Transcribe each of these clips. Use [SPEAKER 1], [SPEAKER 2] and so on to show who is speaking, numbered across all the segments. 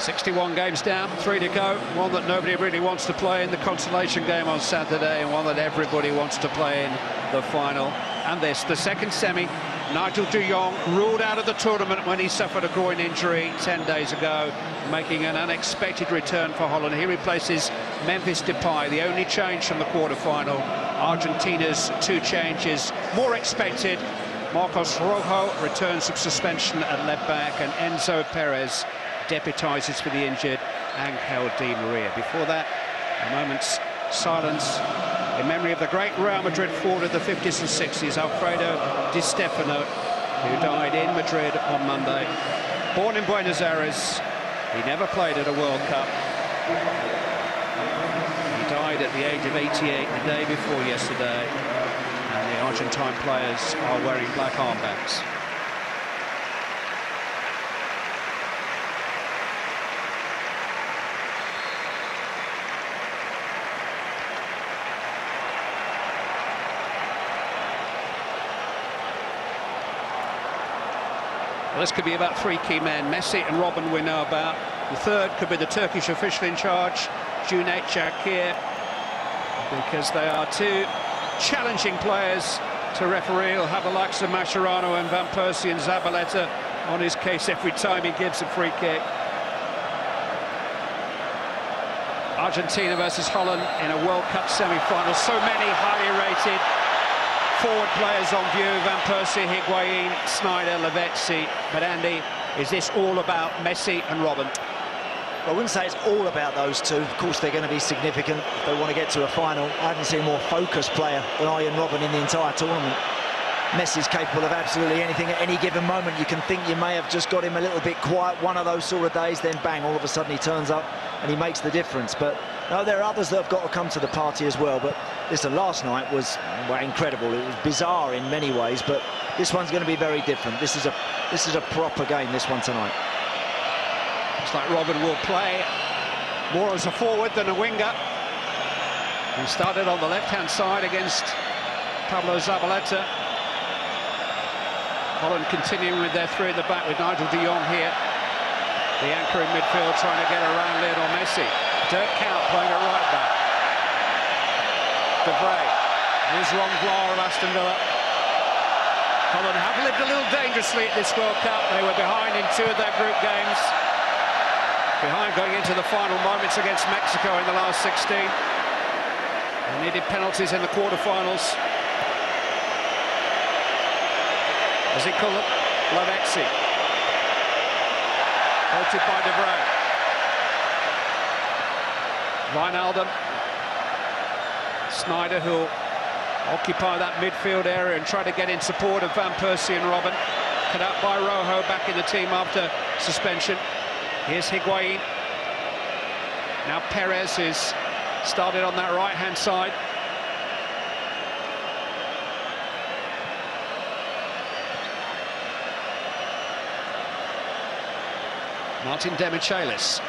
[SPEAKER 1] 61 games down, 3 to go. One that nobody really wants to play in the consolation game on Saturday, and one that everybody wants to play in the final. And this, the second semi. Nigel de Jong ruled out of the tournament when he suffered a groin injury 10 days ago, making an unexpected return for Holland. He replaces Memphis Depay, the only change from the quarter-final. Argentina's 2 changes, more expected. Marcos Rojo returns from suspension at left back, and Enzo Perez deputises for the injured Angel Di Maria. Before that, a moment's silence in memory of the great Real Madrid forward of the 50s and 60s, Alfredo Di Stefano, who died in Madrid on Monday. Born in Buenos Aires, he never played at a World Cup. He died at the age of 88 the day before yesterday, and the Argentine players are wearing black armbands. Well, this could be about 3 key men. Messi and Robben we know about. The third could be the Turkish official in charge, Cüneyt Çakır, because they are 2 challenging players to referee. He'll have the likes of Mascherano and Van Persie and Zabaleta on his case every time he gives a free kick. Argentina versus Holland in a World Cup semi-final. So many highly rated forward players on view: Van Persie, Higuain, Sneijder, Lavezzi. But Andy, is this all about Messi and Robben?
[SPEAKER 2] Well, I wouldn't say it's all about those 2. Of course, they're going to be significant if they want to get to a final. I haven't seen a more focused player than Arjen Robben in the entire tournament. Messi's capable of absolutely anything at any given moment. You can think you may have just got him a little bit quiet one of those sort of days, then bang, all of a sudden he turns up and he makes the difference. But no, there are others that have got to come to the party as well. But listen, last night was, well, incredible. It was bizarre in many ways, but this one's going to be very different. This is a proper game, this one tonight.
[SPEAKER 1] Looks like Robben will play more as a forward than a winger. He started on the left-hand side against Pablo Zabaleta. Holland continuing with their 3 at the back with Nigel de Jong here. The anchor in midfield trying to get around Lionel Messi. Dirk Kuyt playing at right back. De Vrij. Here's Ron Vlaar of Aston Villa. Holland have lived a little dangerously at this World Cup. They were behind in 2 of their group games. Behind going into the final moments against Mexico in the last 16. They needed penalties in the quarter-finals. As he called it, Lavezzi. Voted by De Vrij. Wijnaldum. Sneijder, who'll occupy that midfield area and try to get in support of Van Persie and Robben. Cut out by Rojo, back in the team after suspension. Here's Higuain. Now Perez, who's started on that right-hand side. Martin Demichelis.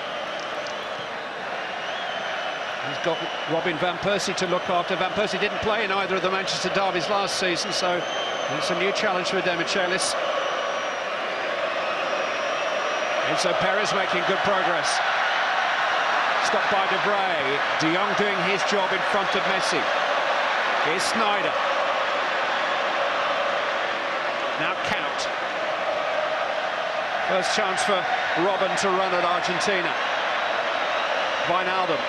[SPEAKER 1] He's got Robin Van Persie to look after. Van Persie didn't play in either of the Manchester derbies last season, so it's a new challenge for Demichelis. Enzo Perez making good progress. Stopped by De Vrij. De Jong doing his job in front of Messi. Here's Sneijder. Now Kuyt. First chance for Robben to run at Argentina. Wijnaldum.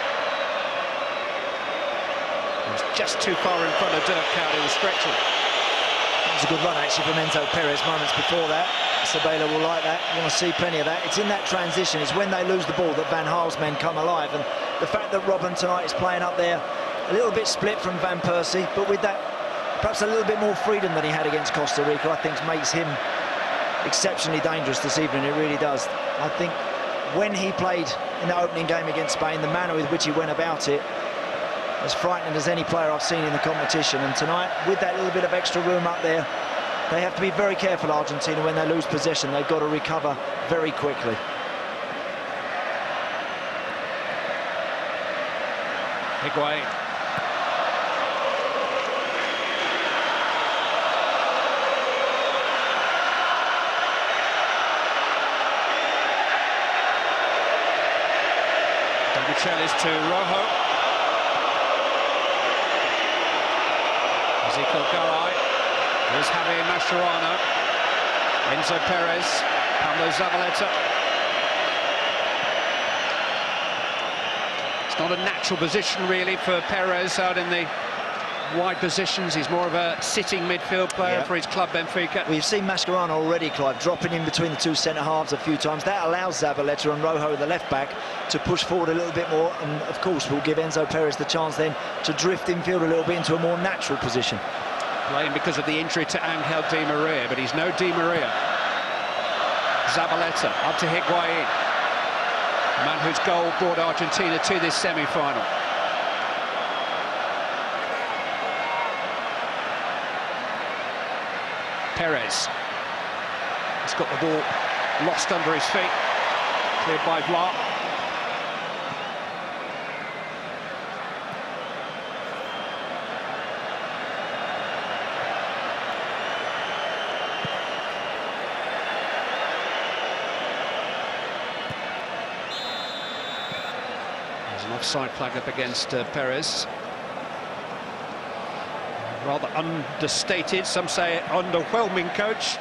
[SPEAKER 1] He was just too far in front of Dirk Kuyt. He was stretching.
[SPEAKER 2] It was a good run actually from Enzo Perez moments before that. Sabela will like that. You want to see plenty of that. It's in that transition. It's when they lose the ball that Van Gaal's men come alive. And the fact that Robben tonight is playing up there a little bit split from Van Persie, but with that perhaps a little bit more freedom than he had against Costa Rica, I think makes him exceptionally dangerous this evening. It really does. I think when he played in the opening game against Spain, the manner with which he went about it, as frightening as any player I've seen in the competition. And tonight, with that little bit of extra room up there, they have to be very careful, Argentina, when they lose possession. They've got to recover very quickly.
[SPEAKER 1] Higuain. Michel is to Rojo. Ezekiel Garay. Here's Javier Mascherano. Enzo Perez. Pablo Zabaleta. It's not a natural position really for Perez out in the wide positions. He's more of a sitting midfield player for his club Benfica.
[SPEAKER 2] We've seen Mascherano already, Clive, dropping in between the two centre-halves a few times. That allows Zabaleta and Rojo, the left-back, to push forward a little bit more, and of course will give Enzo Perez the chance then to drift infield a little bit into a more natural position.
[SPEAKER 1] Playing because of the injury to Angel Di Maria, but he's no Di Maria. Zabaleta up to Higuain. The man whose goal brought Argentina to this semi-final. Perez. He's got the ball lost under his feet. Cleared by Vla. There's an offside flag up against Perez. Rather understated, some say underwhelming coach,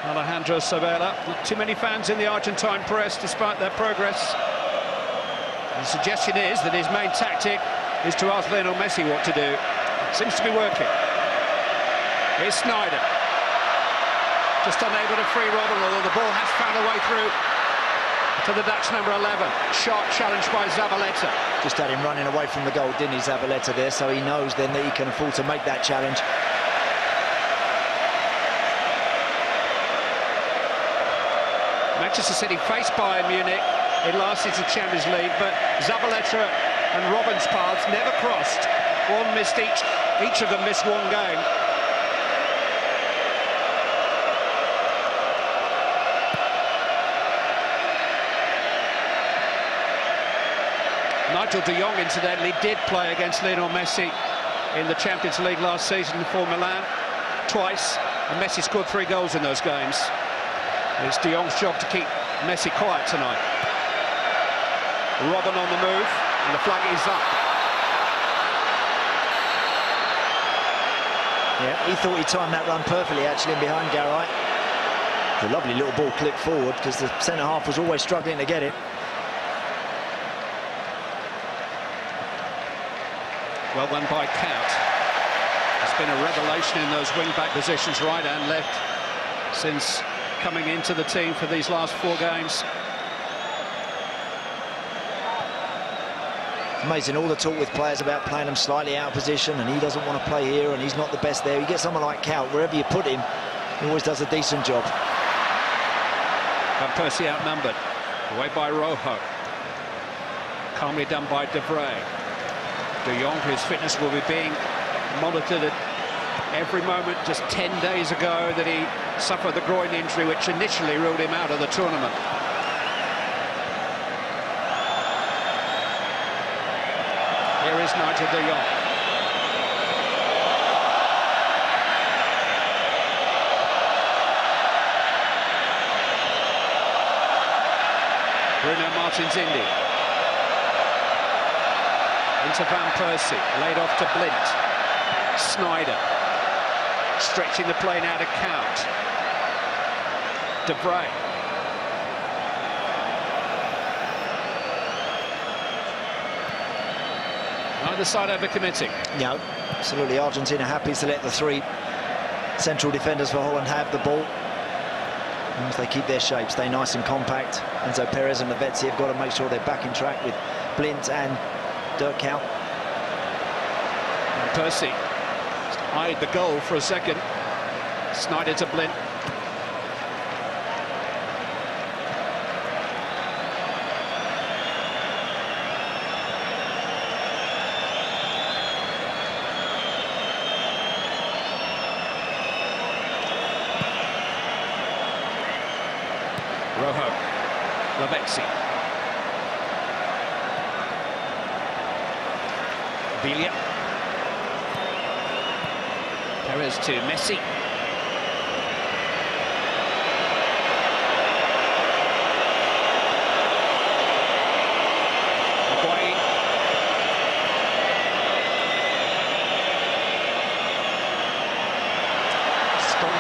[SPEAKER 1] Alejandro Sabella. Not too many fans in the Argentine press, despite their progress. The suggestion is that his main tactic is to ask Lionel Messi what to do. It seems to be working. Here's Sneijder. Just unable to free Robben, although the ball has found a way through to the Dutch number 11. Sharp challenge by Zabaleta.
[SPEAKER 2] Just had him running away from the goal, didn't he, Zabaleta there, so he knows then that he can afford to make that challenge.
[SPEAKER 1] Manchester City faced Bayern Munich in last season's Champions League, but Zabaleta and Robben's paths never crossed. One missed each of them missed one game. Nigel de Jong, incidentally, did play against Lionel Messi in the Champions League last season for Milan twice, and Messi scored 3 goals in those games. It's de Jong's job to keep Messi quiet tonight. Robben on the move, and the flag is up.
[SPEAKER 2] Yeah, he thought he timed that run perfectly, actually, in behind Garay. The lovely little ball clipped forward, because the centre-half was always struggling to get it.
[SPEAKER 1] Well done by Count. It's been a revelation in those wing-back positions, right and left, since coming into the team for these last 4 games.
[SPEAKER 2] Amazing, all the talk with players about playing them slightly out of position, and he doesn't want to play here, and he's not the best there. You get someone like Count, wherever you put him, he always does a decent job.
[SPEAKER 1] Van Persie outnumbered, away by Rojo. Calmly done by De Vrij. De Jong, whose fitness will be being monitored at every moment. Just 10 days ago that he suffered the groin injury, which initially ruled him out of the tournament. Here is Nigel de Jong. Bruno Martins Indy. Into Van Persie, laid off to Blind. Sneijder, stretching the play now to Count. De Vrij. Neither side overcommitting.
[SPEAKER 2] No, absolutely. Argentina happy to let the 3 central defenders for Holland have the ball. As they keep their shape, stay nice and compact. Enzo Perez and Lavezzi have got to make sure they're back in track with Blint and Dirk Kuyt.
[SPEAKER 1] And Persie eyed the goal for a second. Sneijder to Blint. Rojo, Lavezzi. Villa. Perez to Messi. Higuain.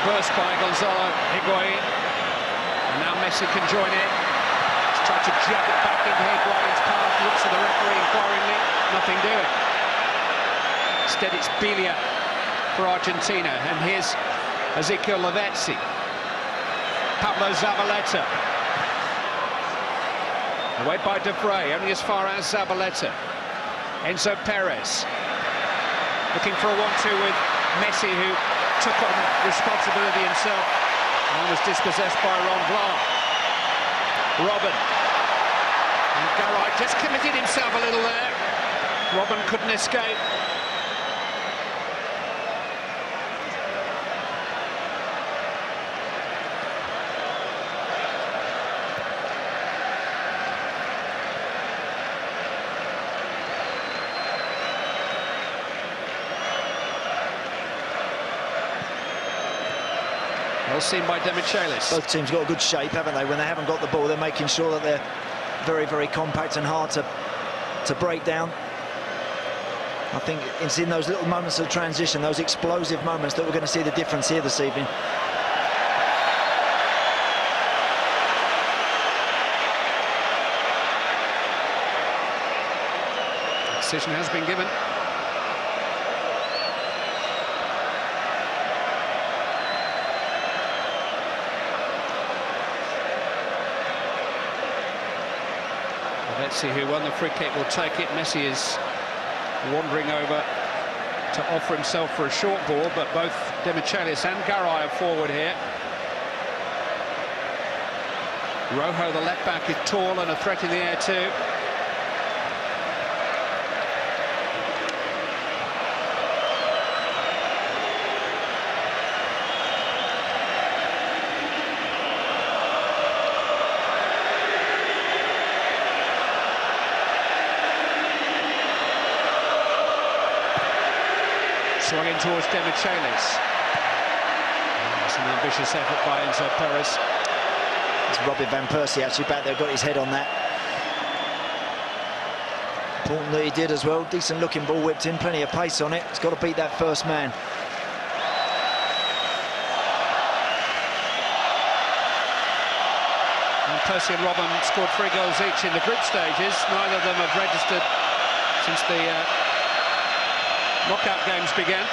[SPEAKER 1] Burst by Gonzalo Higuain. And now Messi can join in. He's tried to jab it back into Higuain's path. Looks at the referee inquiringly. Nothing doing. Instead, it's Bilia for Argentina. And here's Ezequiel Lavezzi. Pablo Zabaleta. Away by De Vrij, only as far as Zabaleta. Enzo Perez. Looking for a 1-2 with Messi, who took on responsibility himself and was dispossessed by Ron Vlaar. Robben. And Garay just committed himself a little there. Robben couldn't escape. Well seen by Demichelis.
[SPEAKER 2] Both teams got a good shape, haven't they? When they haven't got the ball, they're making sure that they're very, very compact and hard to break down. I think it's in those little moments of transition, those explosive moments, that we're going to see the difference here this evening.
[SPEAKER 1] Decision has been given. Messi, who won the free kick, will take it. Messi is wandering over to offer himself for a short ball, but both Demichelis and Garay are forward here. Rojo, the left back, is tall and a threat in the air too. Swung in towards Demichelis. That's an ambitious effort by Enzo Perez.
[SPEAKER 2] It's Robin van Persie actually back there, got his head on that. Important that he did as well. Decent looking ball whipped in, plenty of pace on it. He's got to beat that first man.
[SPEAKER 1] And Persie and Robben scored 3 goals each in the group stages. Neither of them have registered since the knockout games began.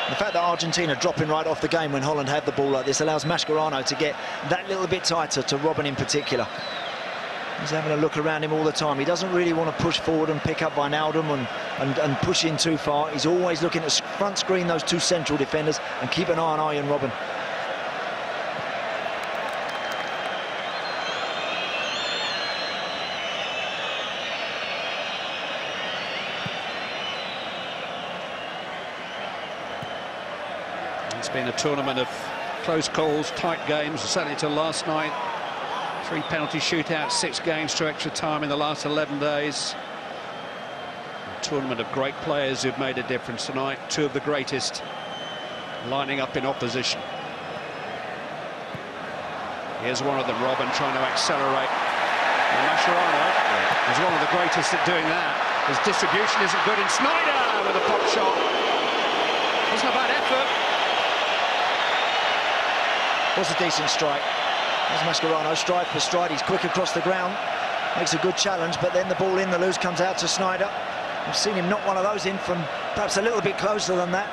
[SPEAKER 2] The fact that Argentina dropping right off the game when Holland had the ball like this allows Mascherano to get that little bit tighter to Robben in particular. He's having a look around him all the time. He doesn't really want to push forward and pick up Wijnaldum and push in too far. He's always looking to front screen those 2 central defenders and keep an eye on Arjen Robben.
[SPEAKER 1] It's been a tournament of close calls, tight games, certainly till last night. 3 penalty shootouts, 6 games to extra time in the last 11 days. A tournament of great players who've made a difference tonight. 2 of the greatest lining up in opposition. Here's one of them, Robben, trying to accelerate. And Mascherano is one of the greatest at doing that. His distribution isn't good, and Sneijder with a pop shot. Wasn't a bad effort.
[SPEAKER 2] Was a decent strike. There's Mascherano, stride for stride. He's quick across the ground, makes a good challenge, but then the ball in the loose comes out to Sneijder. We've seen him knock one of those in from perhaps a little bit closer than that.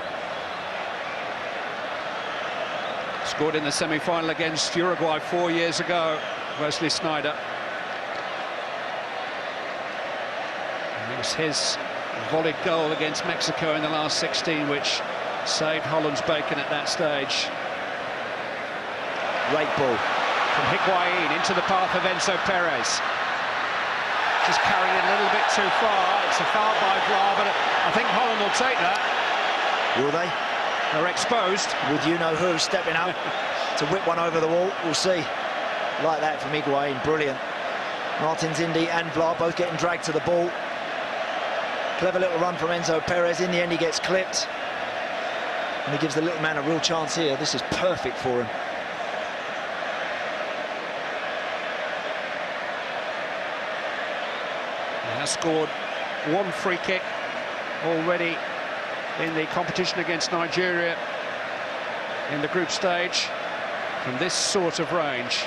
[SPEAKER 1] Scored in the semi-final against Uruguay 4 years ago, Wesley Sneijder. And it was his volleyed goal against Mexico in the last 16 which saved Holland's bacon at that stage.
[SPEAKER 2] Great ball
[SPEAKER 1] from Higuain into the path of Enzo Perez. Just carrying it a little bit too far. It's a foul by Vlaar, but I think Holland will take that.
[SPEAKER 2] Will they?
[SPEAKER 1] They're exposed.
[SPEAKER 2] With you-know-who stepping up to whip one over the wall. We'll see. Like that from Higuain. Brilliant. Martins Indy and Vlaar both getting dragged to the ball. Clever little run from Enzo Perez. In the end, he gets clipped. And he gives the little man a real chance here. This is perfect for him. He has scored 1 free kick already
[SPEAKER 1] in the competition against Nigeria in the group stage from this sort of range.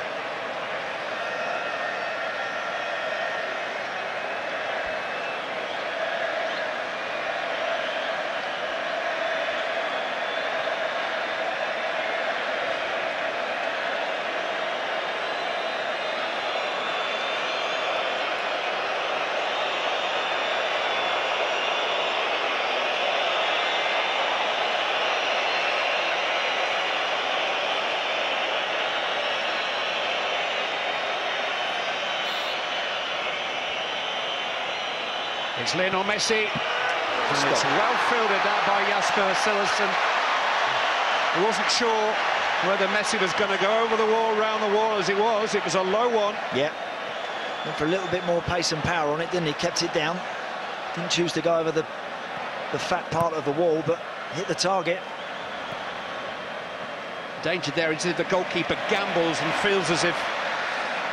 [SPEAKER 1] It's Lionel Messi, and it's well fielded out by Jasper Cillessen. He wasn't sure whether Messi was going to go over the wall, round the wall as it was. It was a low one.
[SPEAKER 2] Yeah, went for a little bit more pace and power on it, didn't he? Kept it down. Didn't choose to go over the fat part of the wall, but hit the target.
[SPEAKER 1] Danger there is if the goalkeeper gambles and feels as if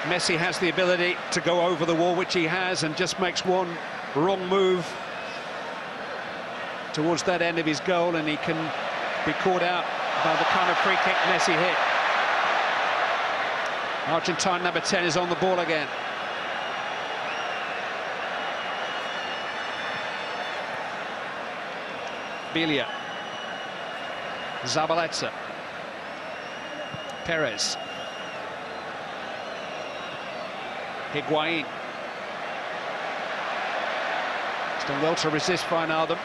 [SPEAKER 1] Messi has the ability to go over the wall, which he has, and just makes one wrong move towards that end of his goal, and he can be caught out by the kind of free kick Messi hit. Argentine number 10 is on the ball again. Bilia, Zabaleta, Perez, Higuain. He's done well to resist Wijnaldum.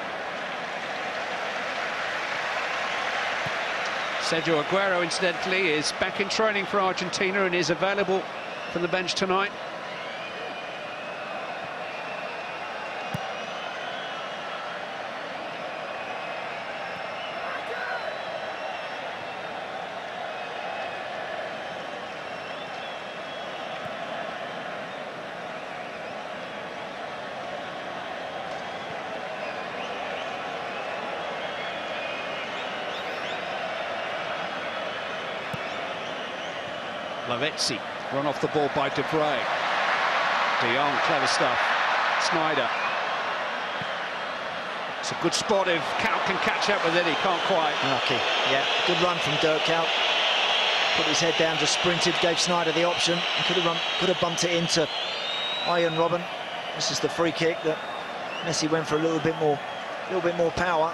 [SPEAKER 1] Sergio Aguero, incidentally, is back in training for Argentina and is available from the bench tonight. Lavezzi, run off the ball by De Vrij. De Jong, clever stuff. Sneijder. It's a good spot if Kuyt can catch up with it, he can't quite.
[SPEAKER 2] Lucky, yeah. Good run from Dirk Kuyt. Put his head down, just sprinted, gave Sneijder the option. He could have bumped it into Arjen Robben. This is the free kick that Messi went for a little bit more power.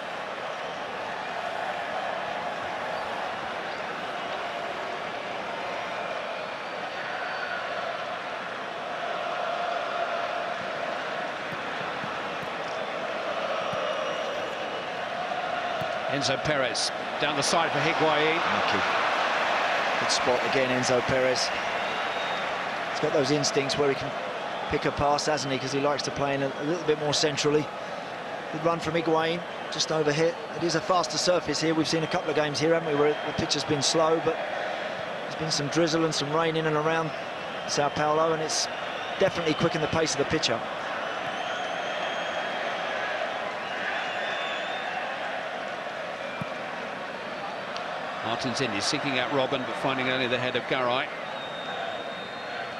[SPEAKER 1] Enzo Perez down the side for Higuain.
[SPEAKER 2] Lucky. Good spot again, Enzo Perez. He's got those instincts where he can pick a pass, hasn't he? Because he likes to play in a little bit more centrally. Good run from Higuain, just overhit. It is a faster surface here. We've seen a couple of games here, haven't we, where the pitch has been slow, but there's been some drizzle and some rain in and around Sao Paulo, and it's definitely quickened the pace of the pitch up.
[SPEAKER 1] Martins in, he's seeking out Robben, but finding only the head of Garay.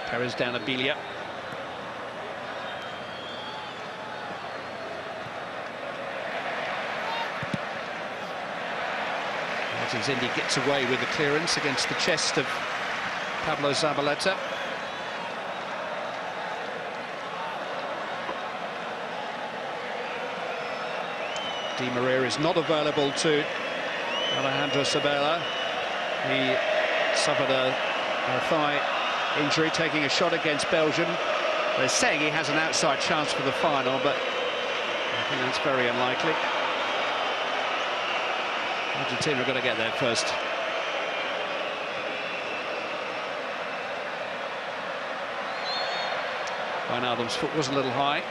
[SPEAKER 1] Perez down to Bilia. Martins Indy gets away with the clearance against the chest of Pablo Zabaleta. Di Maria is not available to Alejandro Sabella. He suffered a thigh injury taking a shot against Belgium. They're saying he has an outside chance for the final, but I think that's very unlikely. Argentina are going to get there first. Wijnaldum's foot was a little high.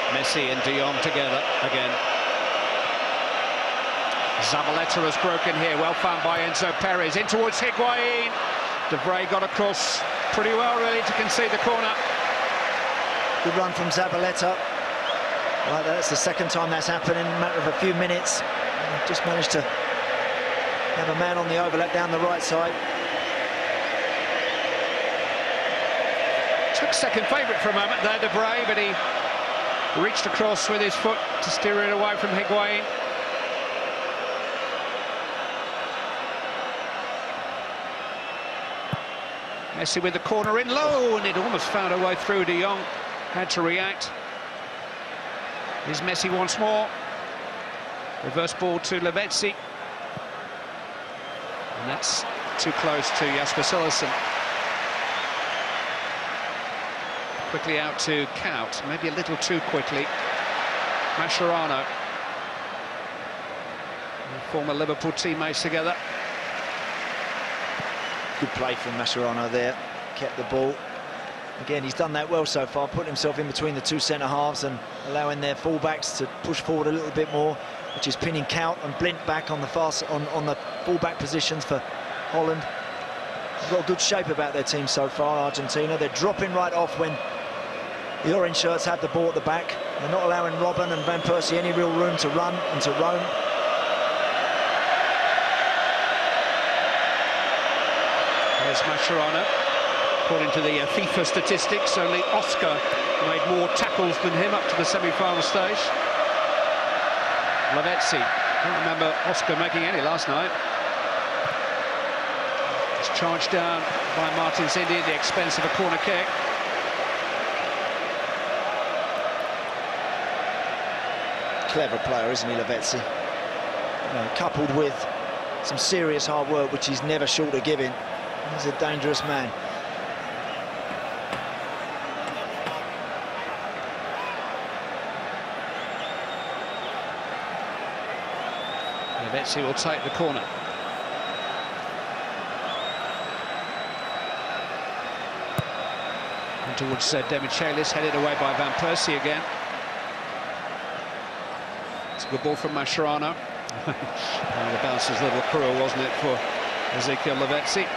[SPEAKER 1] Messi and De Jong together again. Zabaleta has broken here, well found by Enzo Perez. In towards Higuain. De Vrij got across pretty well, really, to concede the corner.
[SPEAKER 2] Good run from Zabaleta. Right, that's the second time that's happened in a matter of a few minutes. Just managed to have a man on the overlap down the right side.
[SPEAKER 1] Took second favourite for a moment there, De Vrij, but he reached across with his foot to steer it away from Higuain. Messi with the corner in low, and it almost found a way through. De Jong had to react. Here's Messi once more. Reverse ball to Lavezzi. And that's too close to Jasper Cillessen. Quickly out to Kout, maybe a little too quickly. Mascherano. Former Liverpool teammates together.
[SPEAKER 2] Good play from Mascherano there, kept the ball. Again, he's done that well so far, put himself in between the two centre-halves and allowing their full-backs to push forward a little bit more, which is pinning Kout and Blint back on the on the full-back positions for Holland. They've got a good shape about their team so far, Argentina. They're dropping right off when the orange shirts have the ball at the back. They're not allowing Robben and Van Persie any real room to run and to roam.
[SPEAKER 1] There's Mascherano. According to the FIFA statistics, only Oscar made more tackles than him up to the semi-final stage. Lavezzi. Don't remember Oscar making any last night. It's charged down by Martins Indi at the expense of a corner kick.
[SPEAKER 2] Clever player, isn't he, Lavezzi? You know, coupled with some serious hard work, which he's never short of giving. He's a dangerous man.
[SPEAKER 1] Lavezzi will take the corner. And towards Demichelis, headed away by Van Persie again. It's a good ball from Mascherano. The bounce was a little cruel, wasn't it, for Ezekiel Lavezzi?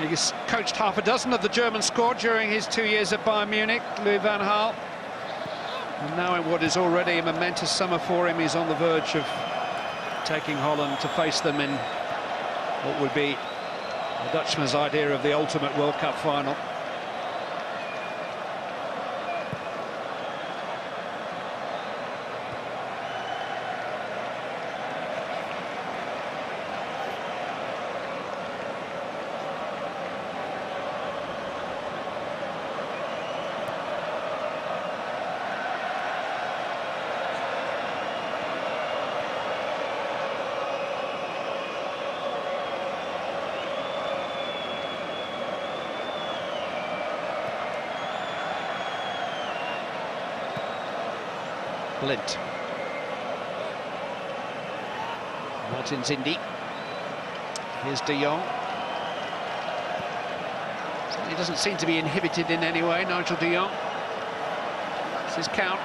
[SPEAKER 1] He's coached half a dozen of the German squad during his 2 years at Bayern Munich, Louis van Gaal. And now in what is already a momentous summer for him, he's on the verge of taking Holland to face them in what would be the Dutchman's idea of the ultimate World Cup final. Blint. Martins Indi. Here's De Jong. He doesn't seem to be inhibited in any way, Nigel De Jong. This is Kout.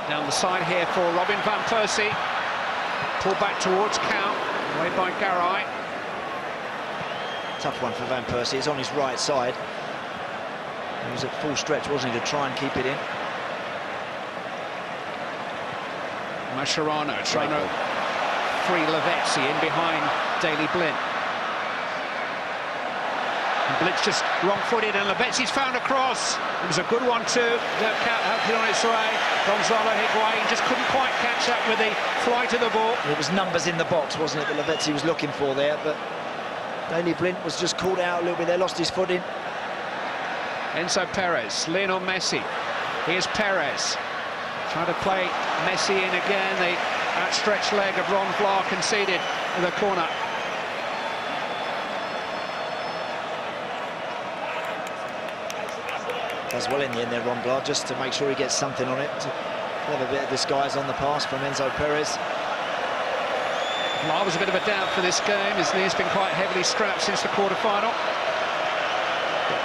[SPEAKER 1] Down the side here for Robin van Persie. Pulled back towards Kout. Away by Garay.
[SPEAKER 2] Tough one for Van Persie. It's on his right side. He was at full stretch, wasn't he, to try and keep it in.
[SPEAKER 1] Mascherano trying to free Lavezzi in behind Daley Blint. And Blint's just wrong-footed, and Lavezzi's found a cross. It was a good one too. That Kout helped it on its way. Gonzalo Higuain just couldn't quite catch up with the flight of the ball.
[SPEAKER 2] It was numbers in the box, wasn't it, that Lavezzi was looking for there, but Daley Blint was just caught out a little bit there, lost his footing.
[SPEAKER 1] Enzo Perez, Lionel Messi. Here's Perez. Trying to play Messi in again. The outstretched leg of Ron Vlaar conceded in the corner.
[SPEAKER 2] Does well in the end there, Ron Vlaar, just to make sure he gets something on it. Clever bit of disguise on the pass from Enzo Perez.
[SPEAKER 1] Vlaar was a bit of a doubt for this game. His knee's been quite heavily strapped since the quarter-final.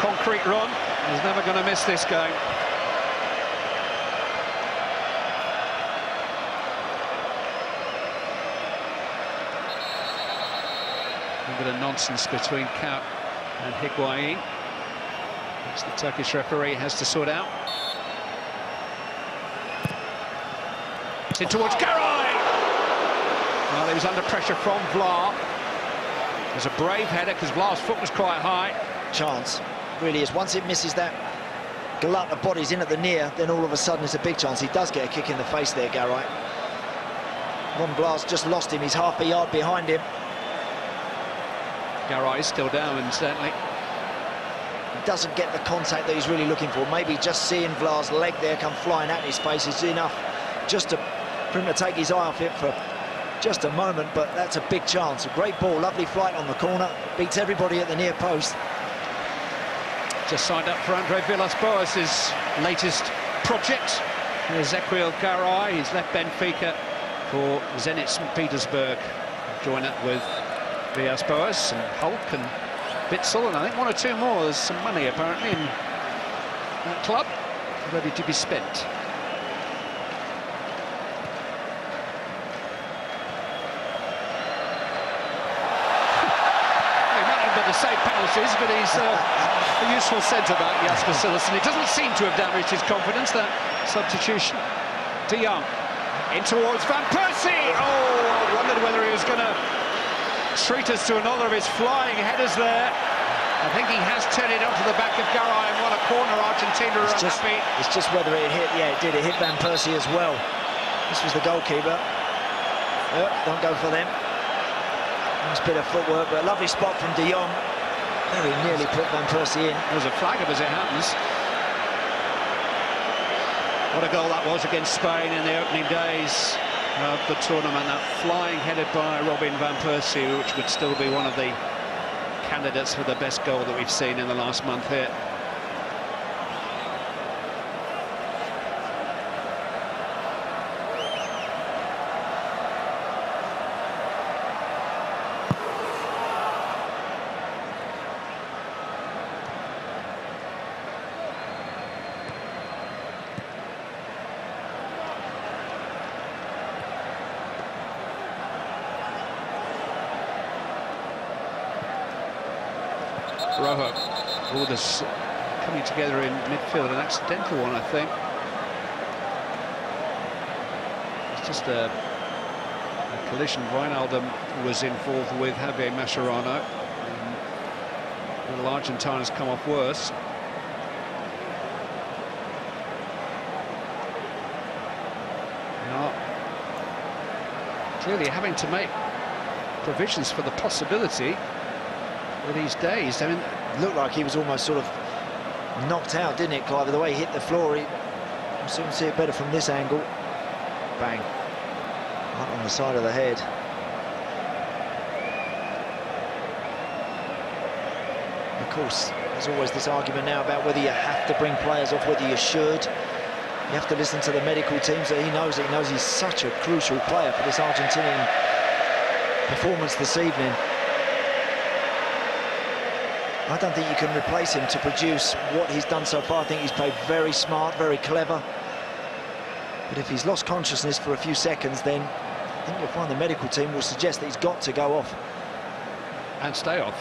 [SPEAKER 1] Concrete run. He's never going to miss this game. A bit of nonsense between Kout and Higuain. which the Turkish referee has to sort out. It's in towards Garay. Well, he was under pressure from Vlar. It was a brave header because Vlar's foot was quite high.
[SPEAKER 2] Chance, really is. Once it misses that glut of bodies in at the near, then all of a sudden it's a big chance. He does get a kick in the face there, Garay. Ron Vlaar's just lost him. He's half a yard behind him.
[SPEAKER 1] Garay is still down, and certainly
[SPEAKER 2] he doesn't get the contact that he's really looking for. Maybe just seeing Vlaar's leg there come flying at his face is enough just for him to take his eye off it for just a moment, but that's a big chance. A great ball, lovely flight on the corner, beats everybody at the near post.
[SPEAKER 1] Just signed up for Andre Villas-Boas' latest project. Ezequiel Garay, he's left Benfica for Zenit St. Petersburg. Join up with Villas-Boas and Hulk and Bitzel, and I think one or two more. There's some money apparently in that club ready to be spent. To save penalties, but he's a useful centre-back, Jasper Cillessen. It doesn't seem to have damaged his confidence, that substitution. De Jong in towards Van Persie. Oh, I wondered whether he was going to treat us to another of his flying headers there. I think he has turned it onto the back of Garay and won a corner. Argentina are unhappy.
[SPEAKER 2] It's just whether it hit. Yeah, it did. It hit Van Persie as well. This was the goalkeeper. Don't go for them. Nice bit of footwork, but a lovely spot from De Jong. Very nearly put Van Persie in.
[SPEAKER 1] There's a flag up as it happens. What a goal that was against Spain in the opening days of the tournament. That flying headed by Robin Van Persie, which would still be one of the candidates for the best goal that we've seen in the last month here. Rojo, all this coming together in midfield, an accidental one, I think. It's just a collision. Wijnaldum was involved with Javier Mascherano. The little Argentine has come off worse. Now, clearly having to make provisions for the possibility these days. I mean,
[SPEAKER 2] it looked like he was almost sort of knocked out, didn't it, Clive? The way he hit the floor, you'll soon see it better from this angle. Bang. Right on the side of the head. Of course, there's always this argument now about whether you have to bring players off, whether you should. You have to listen to the medical teams that he knows. He knows he's such a crucial player for this Argentinian performance this evening. I don't think you can replace him to produce what he's done so far. I think he's played very smart, very clever. But if he's lost consciousness for a few seconds, then I think you'll find the medical team will suggest that he's got to go off.
[SPEAKER 1] And stay off.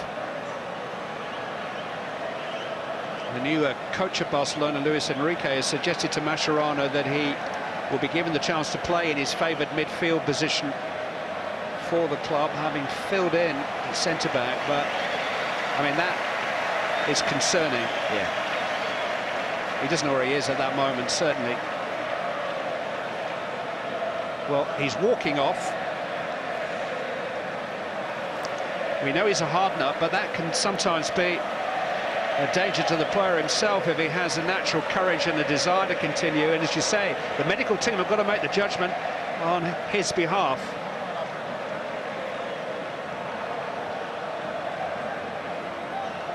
[SPEAKER 1] The new coach of Barcelona, Luis Enrique, has suggested to Mascherano that he will be given the chance to play in his favoured midfield position for the club, having filled in at centre-back. But, I mean, that is concerning.
[SPEAKER 2] Yeah.
[SPEAKER 1] He doesn't know where he is at that moment, certainly. Well, he's walking off. We know he's a hard nut, but that can sometimes be a danger to the player himself if he has a natural courage and a desire to continue. And as you say, the medical team have got to make the judgment on his behalf.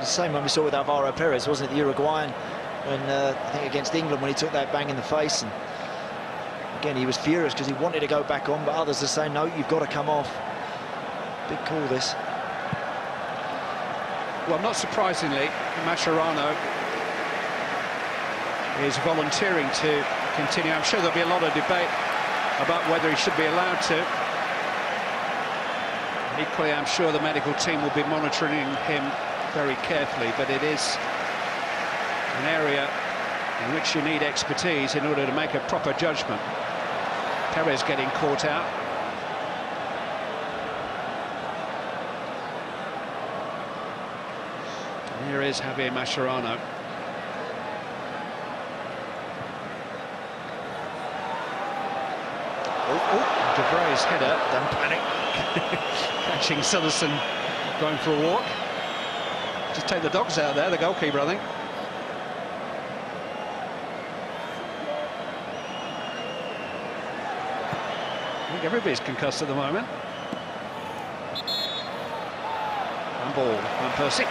[SPEAKER 2] The same one we saw with Alvaro Perez, wasn't it, the Uruguayan, when I think against England, when he took that bang in the face. And again, he was furious because he wanted to go back on, but others are saying, no, you've got to come off. Big call, this.
[SPEAKER 1] Well, not surprisingly, Mascherano is volunteering to continue. I'm sure there'll be a lot of debate about whether he should be allowed to. Equally, I'm sure the medical team will be monitoring him very carefully, but it is An area in which you need expertise in order to make a proper judgment. Perez getting caught out. And here is Javier Mascherano. De Vrij's header.
[SPEAKER 2] Don't panic.
[SPEAKER 1] Catching Sillison going for a walk. Just take the dogs out there, the goalkeeper, I think. I think everybody's concussed at the moment. And ball, Van Persie.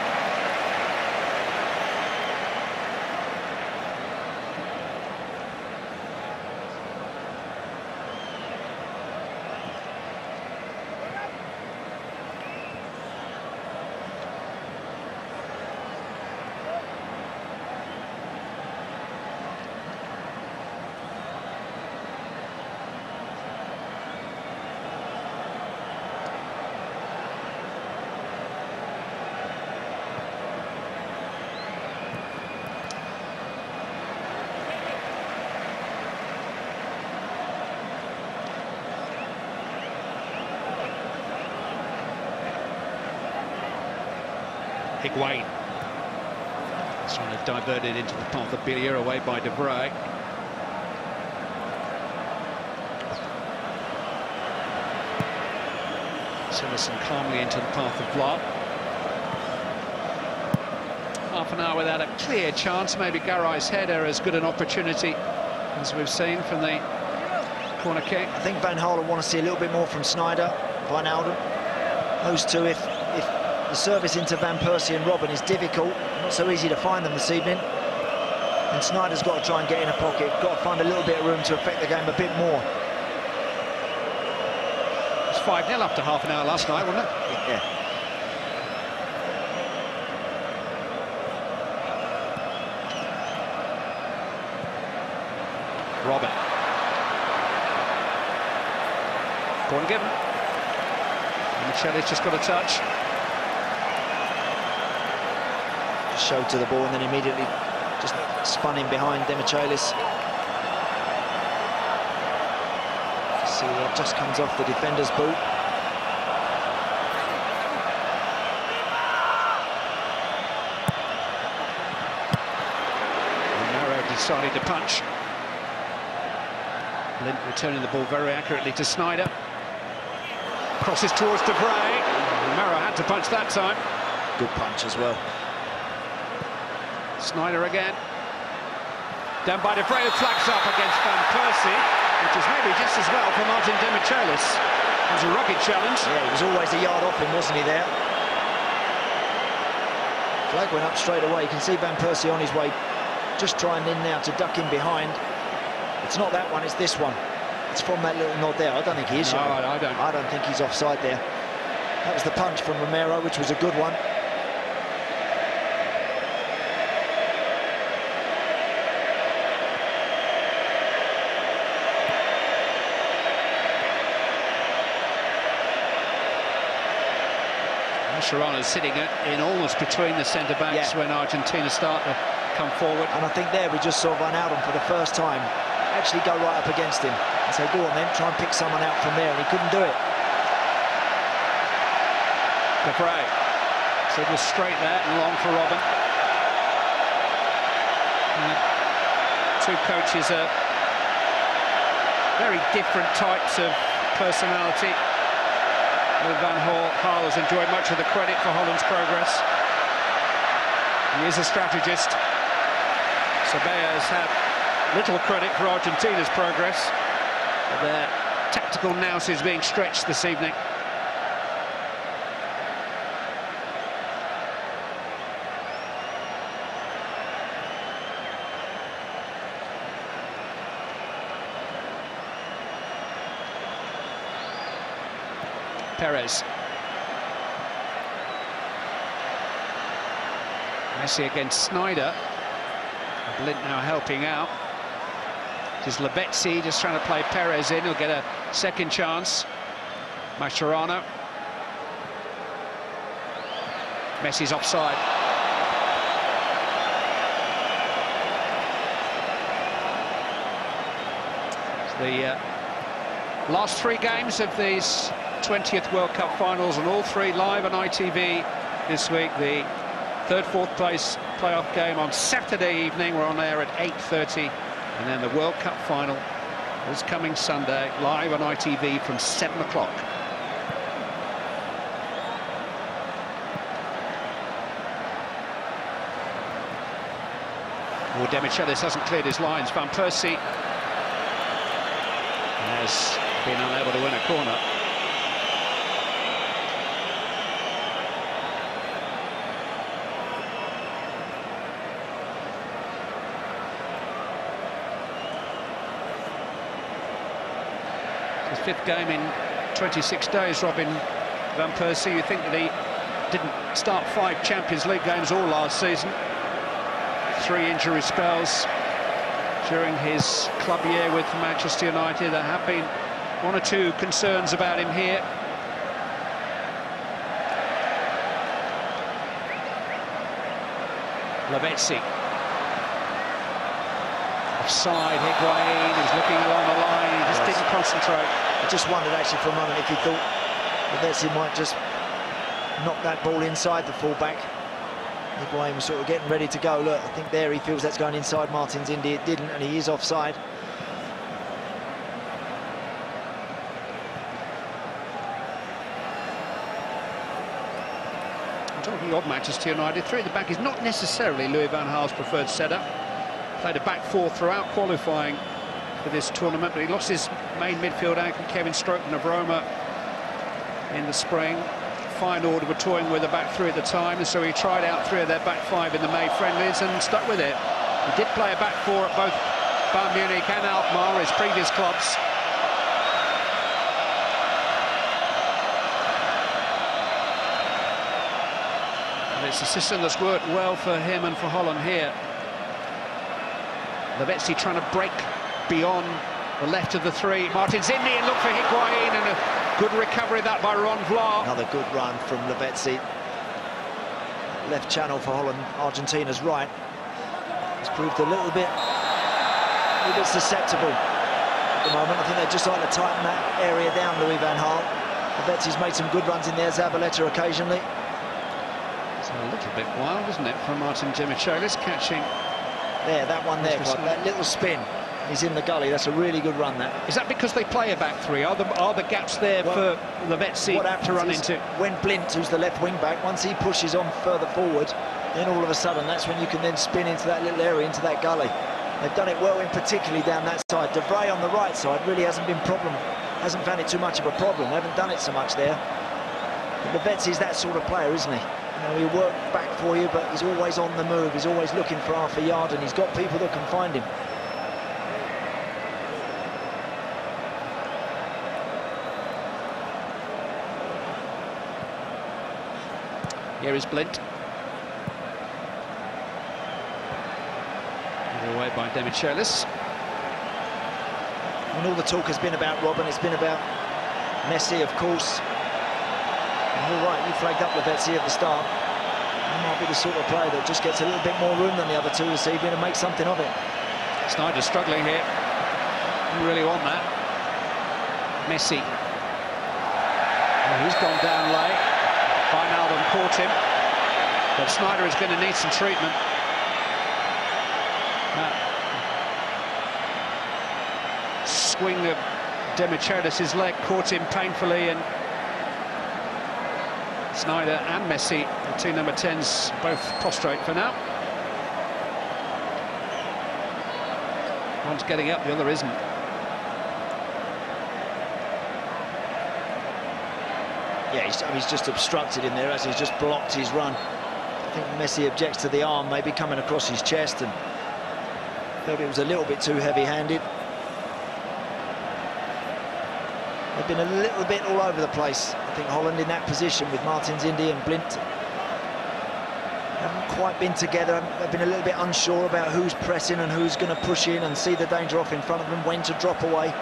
[SPEAKER 1] Higuain. He's trying to divert it into the path of Billier, away by De Vrij. Sillison calmly into the path of Vlaar. Half an hour without a clear chance. Maybe Garai's header as good an opportunity as we've seen from the corner kick.
[SPEAKER 2] I think Van Halen want to see a little bit more from Sneijder, Wijnaldum. Those two, if the service into Van Persie and Robben is difficult, not so easy to find them this evening, and Sneijder's got to try and get in a pocket, got to find a little bit of room to affect the game a bit more.
[SPEAKER 1] It was 5-0 after half an hour last night, wasn't it?
[SPEAKER 2] Yeah.
[SPEAKER 1] Robben. Corner given. And Michelle's just got a touch.
[SPEAKER 2] Just showed to the ball and then immediately just spun in behind Demichelis. See that just comes off the defender's boot.
[SPEAKER 1] Romero decided to punch. Lint returning the ball very accurately to Sneijder. Crosses towards De Vrij. Romero had to punch that time.
[SPEAKER 2] Good punch as well.
[SPEAKER 1] Sneijder again. Down by De Vrij, who flags up against Van Persie, which is maybe just as well for Martin Demichelis. It was a rugged challenge.
[SPEAKER 2] Yeah, he was always a yard off him, wasn't he, there? Flag went up straight away. You can see Van Persie on his way, just trying in now to duck in behind. It's not that one, it's this one. It's from that little nod there. I don't think he is.
[SPEAKER 1] No, I don't.
[SPEAKER 2] I don't think he's offside there. That was the punch from Romero, which was a good one.
[SPEAKER 1] Mascherano's sitting in almost between the centre-backs when Argentina start to come forward.
[SPEAKER 2] And I think there we just saw Wijnaldum for the first time actually go right up against him and say, go on then, try and pick someone out from there, and he couldn't do it.
[SPEAKER 1] De Vrij. So it was straight there and long for Robben. And the two coaches are very different types of personality. Van Gaal has enjoyed much of the credit for Holland's progress. He is a strategist. Sabella has had little credit for Argentina's progress, but their tactical nous is being stretched this evening. Perez. Messi against Sneijder. Lint now helping out. Just Lavezzi just trying to play Perez in. He'll get a second chance. Mascherano. Messi's offside. The last 3 games of these 20th World Cup finals, and all 3 live on ITV this week. The 3rd, 4th place playoff game on Saturday evening. We're on air at 8:30, and then the World Cup final is coming Sunday, live on ITV from 7 o'clock. Well, Demichelis hasn't cleared his lines. Van Persie has been unable to win a corner. His 5th game in 26 days, Robin Van Persie. You think that he didn't start 5 Champions League games all last season. 3 injury spells during his club year with Manchester United. There have been 1 or 2 concerns about him here. Lavezzi. Offside, Higuain, he was looking along the line, he just didn't concentrate.
[SPEAKER 2] I just wondered actually for a moment if he thought Lavezzi might just knock that ball inside the fullback. Higuain was sort of getting ready to go. Look, I think there he feels that's going inside Martins Indi. It didn't, and he is offside.
[SPEAKER 1] Talking of Manchester United, 3 at the back is not necessarily Louis van Gaal's preferred setup. Played a back 4 throughout qualifying for this tournament, but he lost his main midfield anchor, Kevin Strootman of Roma, in the spring. Feyenoord were toying with a back 3 at the time, and so he tried out 3 of their back 5 in the May friendlies and stuck with it. He did play a back 4 at both Bayern Munich and Alkmaar, his previous clubs. And it's a system that's worked well for him and for Holland here. Lavezzi trying to break beyond the left of the 3. Martins Indi, and look for Higuain, and a good recovery that by Ron Vlaar.
[SPEAKER 2] Another good run from Lavezzi. Left channel for Holland, Argentina's right. It's proved a little bit susceptible at the moment. I think they'd just like to tighten that area down, Louis van Gaal. Lavezzi's made some good runs in there, Zabaleta occasionally.
[SPEAKER 1] It's a little bit wild, isn't it, from Martin Demichelis catching.
[SPEAKER 2] There, that one there, that little spin. He's in the gully. That's a really good run, that.
[SPEAKER 1] Is that because they play a back 3? Are the gaps there for Lavezzi to run into?
[SPEAKER 2] When Blint, who's the left wing back, once he pushes on further forward, then all of a sudden that's when you can then spin into that little area, into that gully. They've done it well, in particularly down that side. De Vrij on the right side really hasn't found it too much of a problem. They haven't done it so much there. But Lavezzi's that sort of player, isn't he? You know, he'll work back for you, but he's always on the move. He's always looking for half a yard, and he's got people that can find him.
[SPEAKER 1] Here is Blint. Away by Demichelis.
[SPEAKER 2] And all the talk has been about Robin, it's been about Messi, of course. And you're right, you flagged up Lavezzi at the start. He might be the sort of player that just gets a little bit more room than the other 2 this evening and makes something of it.
[SPEAKER 1] Snyder's struggling here. You really want that. Messi. Well, he's gone down late. Wijnaldum caught him, but Snyder is going to need some treatment. Swing of Demichelis' leg caught him painfully, and Snyder and Messi, the 2 number 10s, both prostrate for now. One's getting up, the other isn't.
[SPEAKER 2] Yeah, he's just obstructed him there as he's just blocked his run. I think Messi objects to the arm maybe coming across his chest, and felt it was a little bit too heavy-handed. They've been a little bit all over the place. I think Holland in that position with Martins Indi and Blint haven't quite been together. They've been a little bit unsure about who's pressing and who's going to push in and see the danger off in front of them, when to drop away.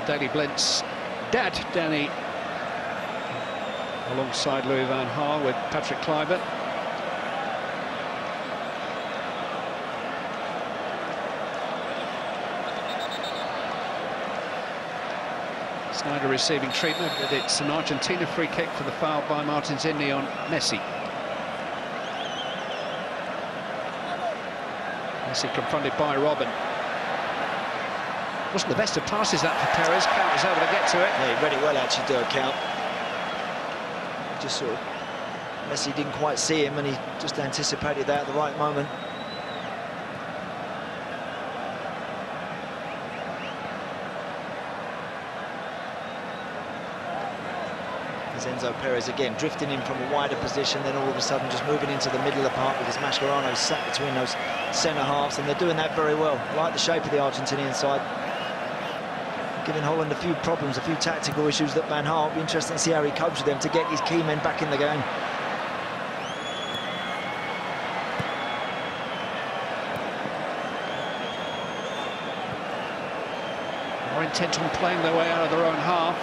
[SPEAKER 1] Daley Blint's dad, Danny, alongside Louis van Gaal with Patrick Kluivert. Snyder receiving treatment, but it's an Argentina free kick for the foul by Martins Indy on Messi. Messi confronted by Robben. Wasn't the best of passes that for Perez. Count was able to get to it.
[SPEAKER 2] Yeah, he read it well actually, do a count. Just sort of, Messi didn't quite see him and he just anticipated that at the right moment. Enzo Perez again drifting in from a wider position, then all of a sudden just moving into the middle of the park because Mascherano's sat between those centre halves, and they're doing that very well. I like the shape of the Argentinian side, giving Holland a few problems, a few tactical issues that Van Gaal will be interesting to see how he copes with them to get his key men back in the game.
[SPEAKER 1] More intent on playing their way out of their own half.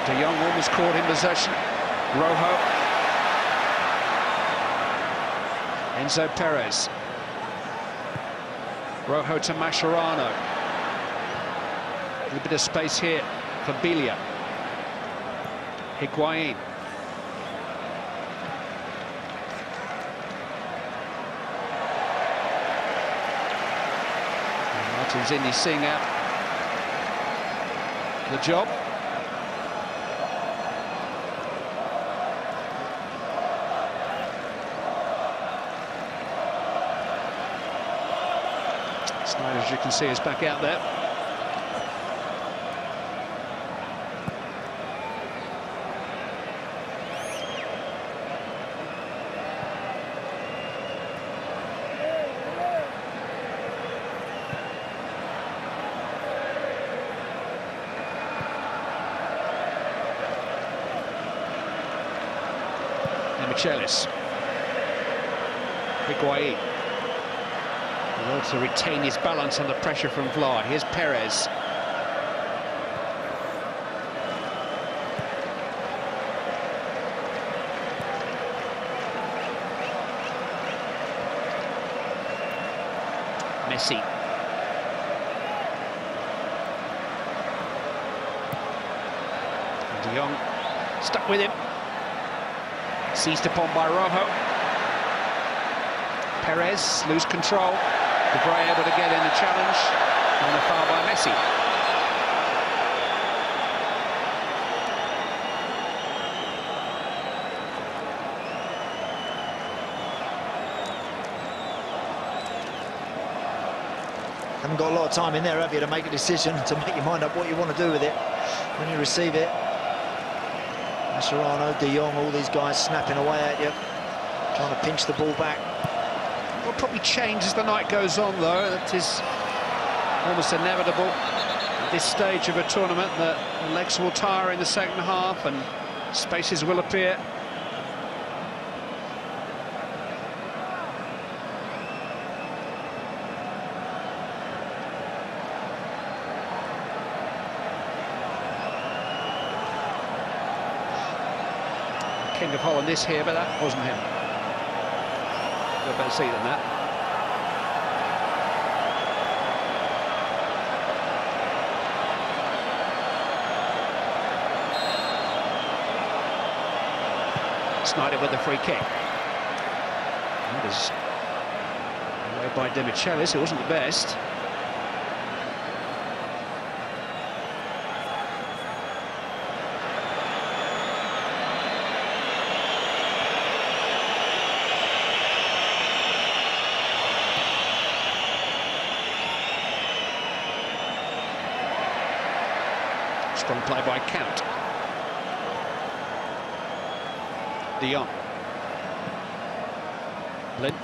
[SPEAKER 1] De Jong almost caught in possession. Rojo. Enzo Perez. Rojo to Mascherano. A little bit of space here for Bilia. Higuain. Martins Indy seeing out the job. Snyder, as you can see, is back out there. Michelis. Higuain. In order to retain his balance under pressure from Vlaar. Here's Perez. Messi. De Jong stuck with him. Seized upon by Rojo. Perez, lose control. De Vrij able to get in the challenge. And a foul by Messi.
[SPEAKER 2] Haven't got a lot of time in there, have you, to make a decision, to make your mind up what you want to do with it when you receive it. Mascherano, De Jong, all these guys snapping away at you, trying to pinch the ball back.
[SPEAKER 1] Will probably change as the night goes on, though. That is almost inevitable at this stage of a tournament, that the legs will tire in the second half and spaces will appear. King of Holland is here, but that wasn't him. Got a better seat than that. Snyder with the free kick. That is away by De Michelis. It wasn't the best. Strong play by Count. De Jong. Blind.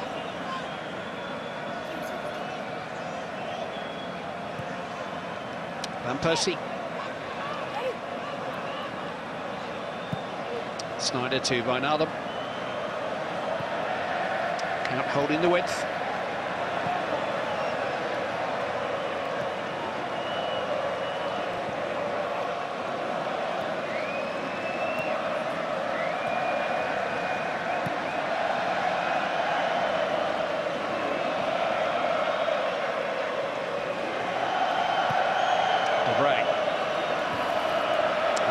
[SPEAKER 1] Van Persie. Snyder to Wijnaldum. Count holding the width.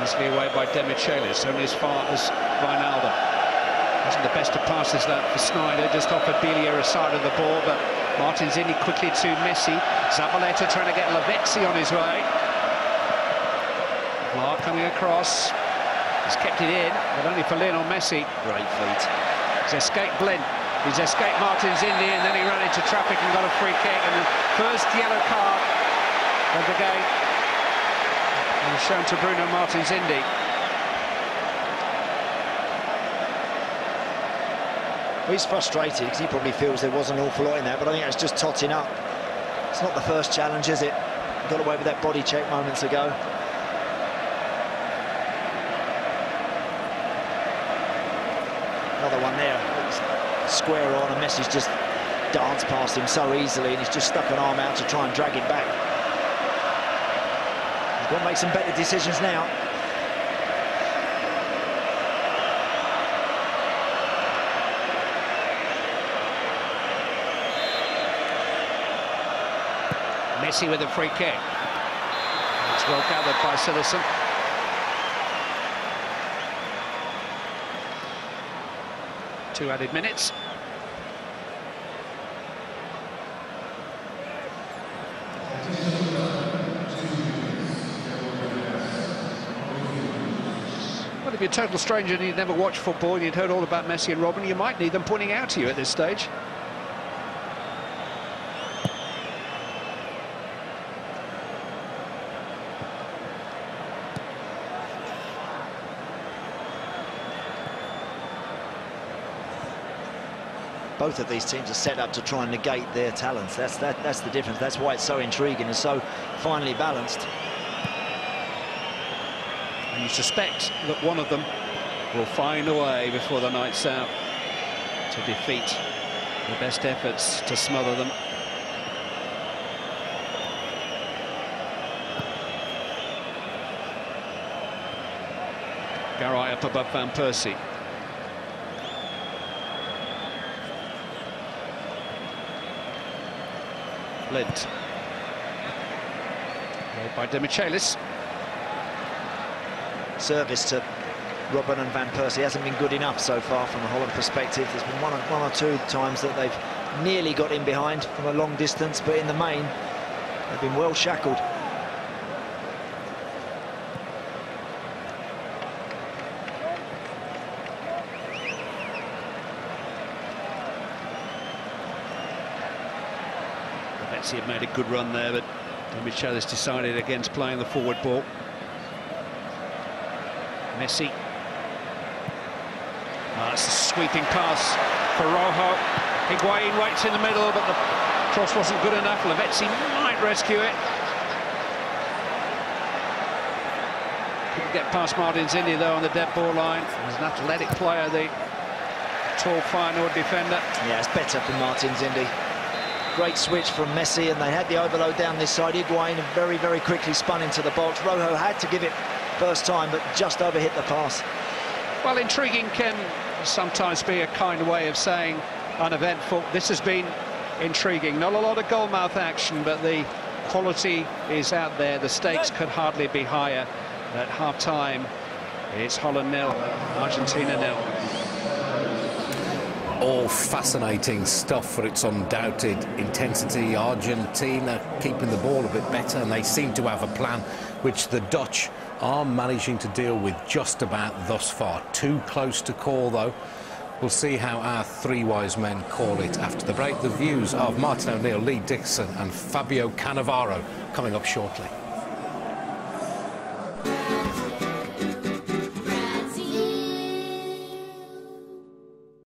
[SPEAKER 1] Easily away by Demichelis, only as far as Wijnaldum. Wasn't the best of passes that for Sneijder, just offered Belia a side of the ball, but Martins Indi quickly to Messi. Zabaleta trying to get Lavezzi on his way. Clark coming across. He's kept it in, but only for Lionel Messi.
[SPEAKER 2] Great feet.
[SPEAKER 1] He's escaped Blin. He's escaped Martins Indi, and then he ran into traffic and got a free kick. And the first yellow card of the game was shown to Bruno Martins Indi.
[SPEAKER 2] Well, he's frustrated because he probably feels there was an awful lot in there, but I think that's just totting up. It's not the first challenge, is it? Got away with that body check moments ago. Another one there. It's square on, and Messi's just danced past him so easily, and he's just stuck an arm out to try and drag him back. He's got to make some better decisions now.
[SPEAKER 1] Messi with a free kick. It's well gathered by Citizen. Two added minutes. Well, if you're a total stranger and you'd never watched football and you'd heard all about Messi and Robben, you might need them pointing out to you at this stage.
[SPEAKER 2] Both of these teams are set up to try and negate their talents. That's the difference. That's why it's so intriguing and so finely balanced.
[SPEAKER 1] And you suspect that one of them will find a way before the night's out to defeat the best efforts to smother them. Garay up above Van Persie. Blind. Played by Demichelis.
[SPEAKER 2] Service to Robben and Van Persie hasn't been good enough so far from a Holland perspective. There's been one or two times that they've nearly got in behind from a long distance, but in the main, they've been well shackled.
[SPEAKER 1] He had made a good run there, but Demichelis decided against playing the forward ball. Messi. That's a sweeping pass for Rojo. Higuain waits in the middle, but the cross wasn't good enough. Lavezzi might rescue it. Couldn't get past Martins Indi though on the dead ball line. He's an athletic player, the tall Feyenoord defender.
[SPEAKER 2] Yeah, it's better for Martins Indi. Great switch from Messi, and they had the overload down this side. Higuain very, very quickly spun into the box. Rojo had to give it first time, but just overhit the pass.
[SPEAKER 1] Well, intriguing can sometimes be a kind way of saying uneventful. This has been intriguing. Not a lot of goalmouth action, but the quality is out there. The stakes could hardly be higher. At half-time, it's Holland 0, Argentina 0.
[SPEAKER 3] All fascinating stuff for its undoubted intensity. Argentina keeping the ball a bit better, and they seem to have a plan which the Dutch are managing to deal with just about thus far. Too close to call though. We'll see how our three wise men call it after the break. The views of Martin O'Neill, Lee Dixon and Fabio Cannavaro coming up shortly.